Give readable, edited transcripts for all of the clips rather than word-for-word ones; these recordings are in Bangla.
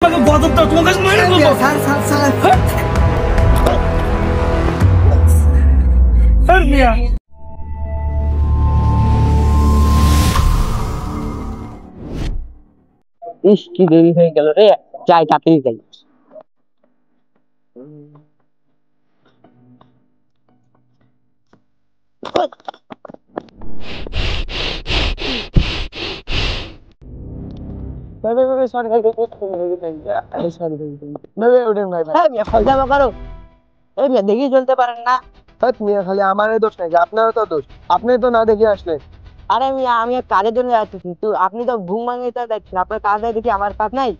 গজবটা তোমার কাছে মেরে দেবো। স্যার স্যার স্যার স্যার মিয়া ইস কি দেরি হয়ে গেল রে, যাই তাড়াতাড়ি যাই। দেখি চলতে পারেন না? খালি আমারই দোষ নাকি? আপনারও তো দোষ, আপনি তো না দেখে আসলেন। আরে মিয়া, আমি কাজের জন্য যাচ্ছি, তো আপনি তো ঘুম ভাঙিয়ে দেখছেন, আপনার কাজ নাই দেখি আমার কাজ নাই।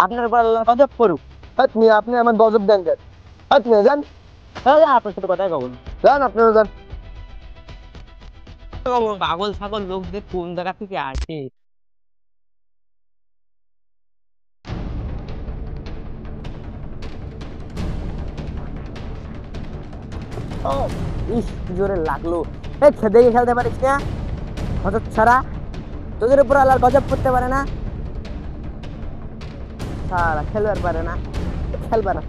আপনার উপর আল্লাহ গজব করুক। আপনি আমার গজব দেন কেন? যান, আপনার সাথে কথাই কব না। যান, আপনারা যান। পাগল ছাগল লোকদের কোন জায়গা থেকে আসে। ইস কি জোরে লাগলো। দেখে খেলতে পারিস না হঠাৎ ছাড়া, তোদের উপর আল্লাহর গজব করতে পারে না। সারা খেলবার পারে না, খেলবা না।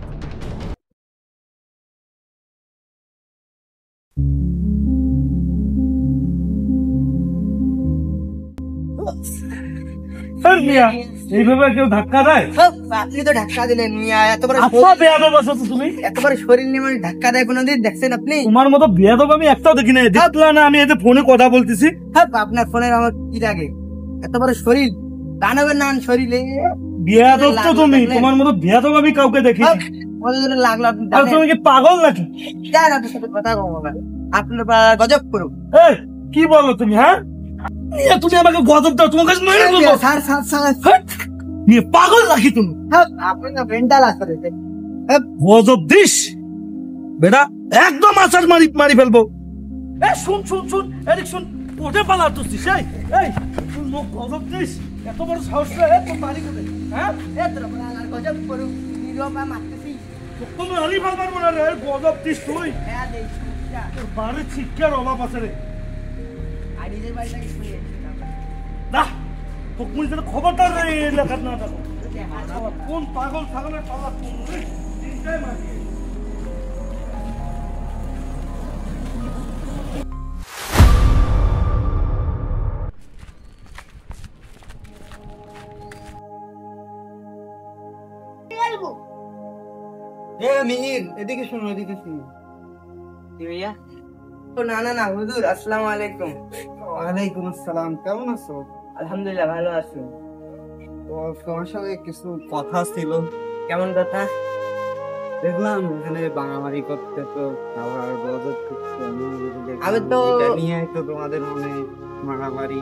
স্যার মিয়া এইভাবে কেউ ধাক্কা দেয়? আপনি তো ধাক্কা দিলেন মিয়া, আচ্ছা বেয়াদব আছো তুমি। এতবার শরীর নিয়ে মানুষ ধাক্কা দেয় কোনোদিন দেখছেন আপনি? তোমার মতো বেয়াদব আমি একটাও দেখি নাই। দেখলা না আমি এতে ফোনে কথা বলতেছি? আপনার ফোনের আমার কি লাগে? এতবার শরীর দানবের নান শরীরে বেয়াদব তো তুমি, তোমার মতো বেয়াদব আমি কাউকে দেখি নাই। লাগলো আপনি আর তুমি কি পাগল নাকি? যান আপনার সাথে কথা কম না, আপনার উপর গজব করুক। এই কি বলো তুমি? হ্যাঁ নিয়ে তুমি আমাকে গজব দাও, তোমার কাছে মেরে দেবো। স্যার স্যার স্যার নিয়ে পাগল নাকি তুমি? আপনি না মেন্টাল আসলে গজব দিস বেটা, একদম আচার মারি মারি ফেলবো। এই শুন শুন শুন, এদিক শুন, কোটে পালাতেছিস? এই তুই মুখ গজব দিস, এত বড় সাহস রে তোর বাড়ি কোটে? হ্যাঁ গজব করুক, নিরবা মারতেছি। তুমি আলি ফেলবার মনে রে, গজব দিস তুই? হ্যাঁ দেখছি তোর বাড়ির শিক্ষার অভাব আছে রে। আর নিজের বাড়িটাকে শুনে না তোকে মুই যেন খবরদার রে এলাকার না থাকো। কোন পাগল ছাগলের পালা কোন রে? তিনটাই মারি। এদিকে শোনো, এদিকে শোনো। না না না হুজুর, আসসালামু আলাইকুম। ওয়ালাইকুম আসসালাম, কেমন আছো? আলহামদুলিল্লাহ ভালো আছো। তোমার সাথে কিছু কথা ছিল। কেমন কথা? দেখলাম এখানে বাঙামারি করতে, তো আবার গজব করছে। আমি তো নিয়ে তো তোমাদের মনে মারামারি,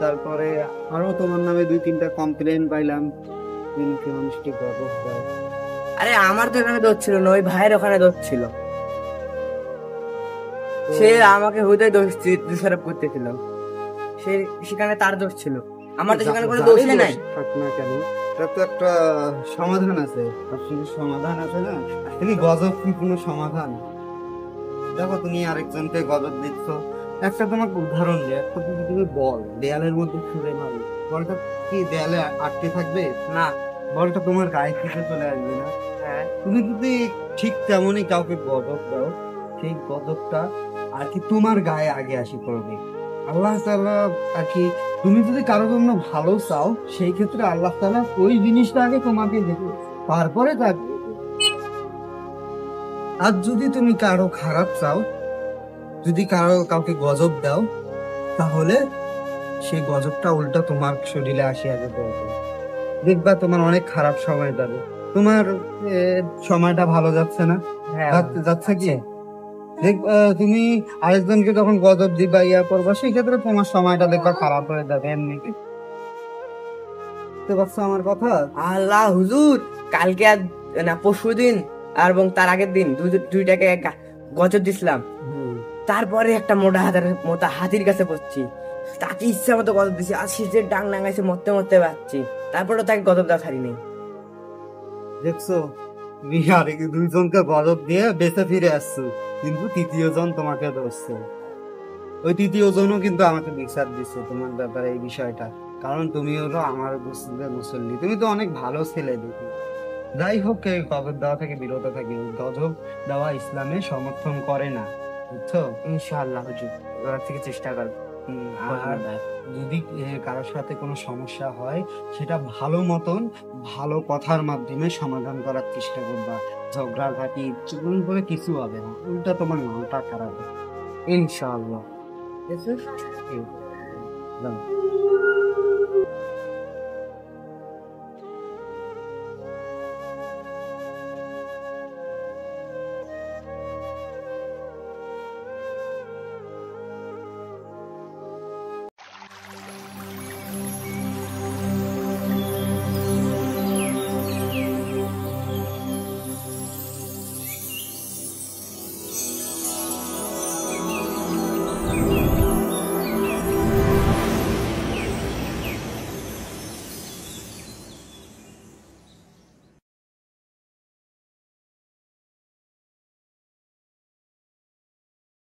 তারপরে আরো তোমার নামে 2-3টা কমপ্লেন পাইলাম, কিন্তু মানুষকে গজব দেয়। আরে আমার তো এখানে দোষ ছিল না, ওই ভাইয়ের ওখানে দোষ ছিল। সে আমাকে হুদায় দোষারোপ করতেছিল, সেখানে তার দোষ ছিল, আমার তো সেখানে কোনো দোষই নাই। থাক না কেন, এটা তো একটা সমাধান আছে, আসলে সমাধান আছে না। তুমি গজব কি কোনো সমাধান? দেখো তুমি আরেকজনকে গজব দিচ্ছ, একটা তোমাকে উদাহরণ দিয়ে, একটা যদি তুমি বল দেয়ালের মধ্যে ছুঁড়ে মারো, বলটা কি দেয়ালে আটকে থাকবে? না, বলটা তোমার গায়ে থেকে চলে আসবে না? হ্যাঁ তুমি যদি ঠিক তেমনই কাউকে গজব দাও, সেই গজবটা আর কি তোমার গায়ে আগে আসি করবে। আল্লাহ তাআলা আর কি, তুমি যদি কারোর জন্য ভালো চাও, সেই ক্ষেত্রে আল্লাহ তাআলা ওই জিনিসটা আগে তোমাকে দেবে, তারপরে তাকে। আর যদি তুমি কারো খারাপ চাও, যদি কাউকে গজব দাও, তাহলে সেই গজবটা উল্টা তোমার শরীরে আসি আগে পড়বে। দেখবা তোমার অনেক খারাপ সময় যাবে, তোমার সময়টা ভালো যাচ্ছে না, যাচ্ছে কি? তুমি আরেকজনকে যখন গজব দিবা ইয়া করবা, সেই ক্ষেত্রে তোমার সময়টা দেখবা খারাপ হয়ে যাবে এমনি। বুঝতে পারছো আমার কথা? আল্লাহ হুজুর, কালকে আর না পরশুদিন আর এবং তার আগের দিন দুইটাকে গজব দিছিলাম। তারপরে একটা মোটা হাতির কাছে পড়ছি, তাকে ইচ্ছা মতো গজব দিছি, আর সে যে ডাং ডাঙাইছে, মরতে মরতে পারছি, তারপরে তাকে গজব দেওয়া ছাড়িনি। দেখছো, তুমি আরেক 2জনকে গজব দিয়ে বেঁচে ফিরে আসছো, কিন্তু 3য় জন তোমাকে ধরছে। ওই 3য় জনও কিন্তু আমাকে বিচার দিচ্ছে তোমার ব্যাপারে এই বিষয়টা। কারণ তুমি হলো আমার মুসল্লি, তুমি তো অনেক ভালো ছেলে দেখি। যাই হোক, এই গজব দেওয়া থেকে বিরত থাকি। গজব দেওয়া ইসলামে সমর্থন করে না, বুঝছো? ইনশাআল্লাহ হুজুর, এবার থেকে চেষ্টা করব। আর যদি কারোর সাথে কোনো সমস্যা হয়, সেটা ভালো মতন ভালো কথার মাধ্যমে সমাধান করার চেষ্টা করবা। ঝগড়াঝাটি চুগুন করে কিছু হবে না, উল্টা তোমার নামটা খারাপ হবে। ইনশাআল্লাহ। ঠিক আছে?